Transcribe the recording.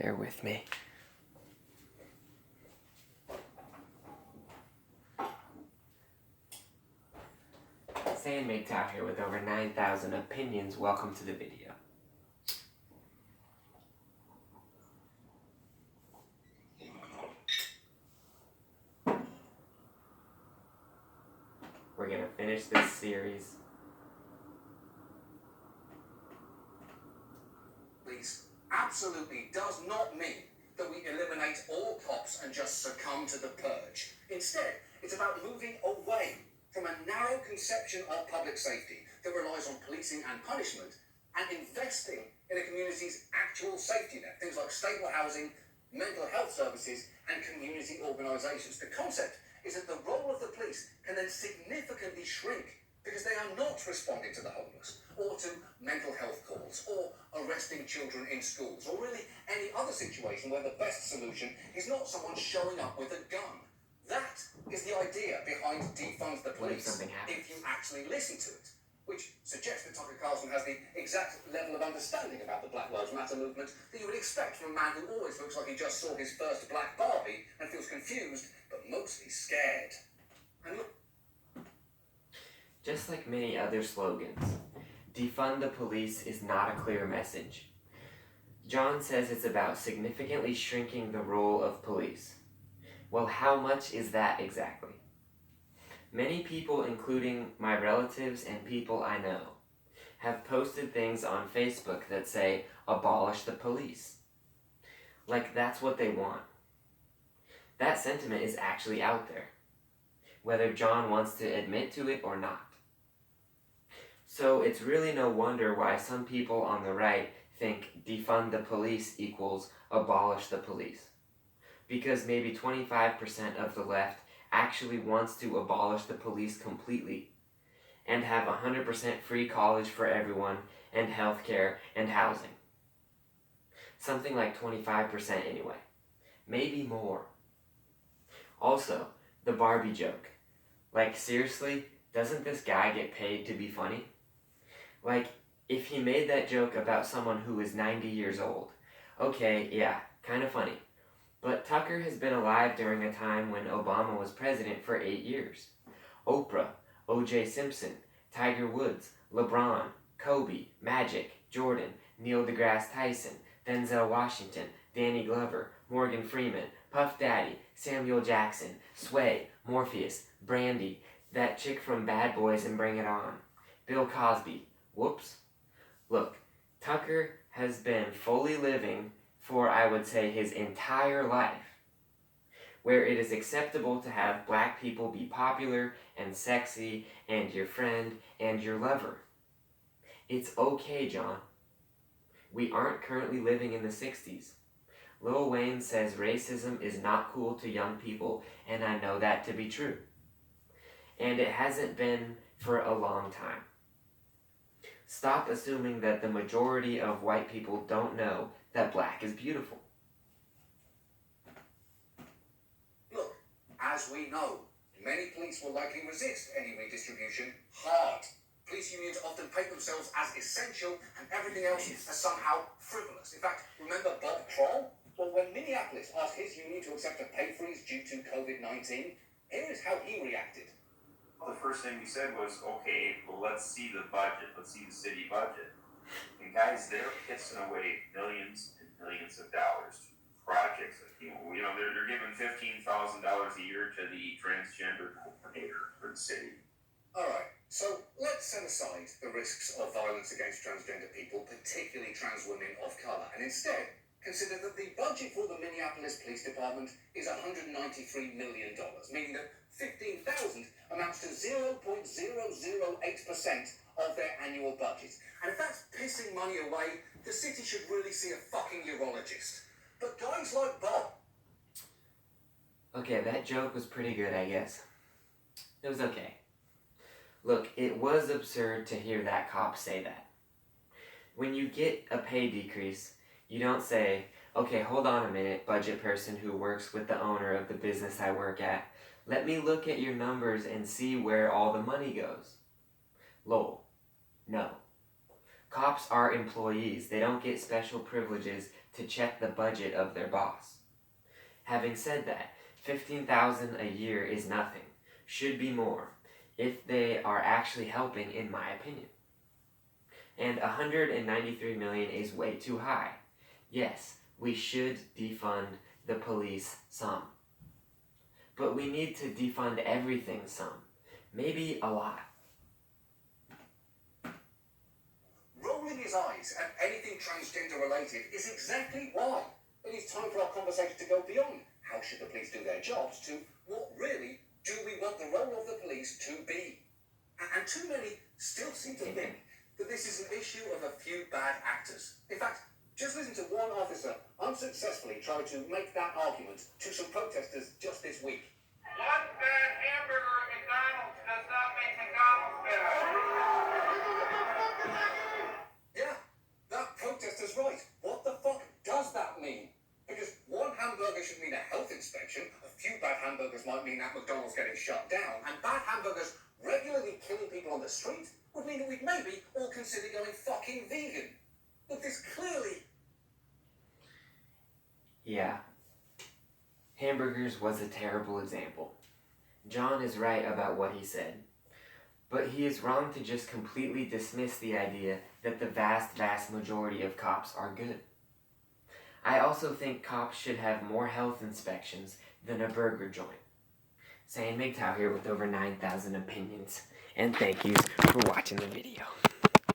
Bear with me. Saiyan MGTOW here with over 9,000 opinions. Welcome to the video. We're going to finish this series. This absolutely does not mean that we eliminate all cops and just succumb to the purge. Instead, it's about moving away from a narrow conception of public safety that relies on policing and punishment and investing in a community's actual safety net, things like stable housing, mental health services, and community organisations. The concept is that the role of the police can then significantly shrink because they are not responding to the homeless or to mental health calls or arresting children in schools or really any other situation where the best solution is not someone showing up with a gun. That is the idea behind Defund the Police, if you actually listen to it, which suggests that Tucker Carlson has the exact level of understanding about the Black Lives Matter movement that you would expect from a man who always looks like he just saw his first black Barbie and feels confused, but mostly scared. And look, just like many other slogans, defund the police is not a clear message. John says it's about significantly shrinking the role of police. Well, how much is that exactly? Many people, including my relatives and people I know, have posted things on Facebook that say, abolish the police. Like that's what they want. That sentiment is actually out there, whether John wants to admit to it or not. So it's really no wonder why some people on the right think defund the police equals abolish the police. Because maybe 25% of the left actually wants to abolish the police completely and have 100% free college for everyone and healthcare and housing. Something like 25% anyway. Maybe more. Also, the Barbie joke. Like, seriously, doesn't this guy get paid to be funny? Like, if he made that joke about someone who is 90 years old, okay, yeah, kind of funny. But Tucker has been alive during a time when Obama was president for 8 years. Oprah, O.J. Simpson, Tiger Woods, LeBron, Kobe, Magic, Jordan, Neil deGrasse Tyson, Denzel Washington, Danny Glover, Morgan Freeman, Puff Daddy, Samuel Jackson, Sway, Morpheus, Brandy, that chick from Bad Boys and Bring It On, Bill Cosby. Whoops. Look, Tucker has been fully living for, I would say, his entire life, where it is acceptable to have black people be popular and sexy and your friend and your lover. It's okay, John. We aren't currently living in the 60s. Lil Wayne says racism is not cool to young people, and I know that to be true. And it hasn't been for a long time. Stop assuming that the majority of white people don't know that black is beautiful. Look, as we know, many police will likely resist any redistribution hard. Police unions often paint themselves as essential and everything else as somehow frivolous. In fact, remember Bob Kroll? Well, when Minneapolis asked his union to accept a pay freeze due to COVID-19, here is how he reacted. The first thing we said was, okay, well, let's see the budget. Let's see the city budget. And guys, they're pissing away millions and millions of dollars to projects. They're giving $15,000 a year to the transgender coordinator for the city. All right, so let's set aside the risks of violence against transgender people, particularly trans women of colour, and instead consider that the budget for the Minneapolis Police Department is $193 million, meaning that 15,000 amounts to 0.008% of their annual budget. And if that's pissing money away, the city should really see a fucking urologist. But guys like Bob... Okay, that joke was pretty good, I guess. It was okay. Look, it was absurd to hear that cop say that. When you get a pay decrease, you don't say, okay, hold on a minute, budget person who works with the owner of the business I work at. Let me look at your numbers and see where all the money goes. Lol. No. Cops are employees. They don't get special privileges to check the budget of their boss. Having said that, $15,000 a year is nothing. Should be more, if they are actually helping, in my opinion. And $193 million is way too high. Yes, we should defund the police some. But we need to defund everything some. Maybe a lot. Rolling his eyes at anything transgender related is exactly why it is time for our conversation to go beyond how should the police do their jobs to what really do we want the role of the police to be. And too many still seem to think that this is an issue of a few bad actors. In fact, just listen to one officer unsuccessfully try to make that argument to some protesters just this week. One bad hamburger at McDonald's does not make McDonald's bad. Yeah, that protester's right. What the fuck does that mean? Because one hamburger should mean a health inspection, a few bad hamburgers might mean that McDonald's getting shut down, and bad hamburgers regularly killing people on the street would mean that we'd maybe all consider going fucking vegan. But this clearly... Yeah. Hamburgers was a terrible example. John is right about what he said. But he is wrong to just completely dismiss the idea that the vast majority of cops are good. I also think cops should have more health inspections than a burger joint. Saiyan MGTOW here with over 9,000 opinions. And thank you for watching the video.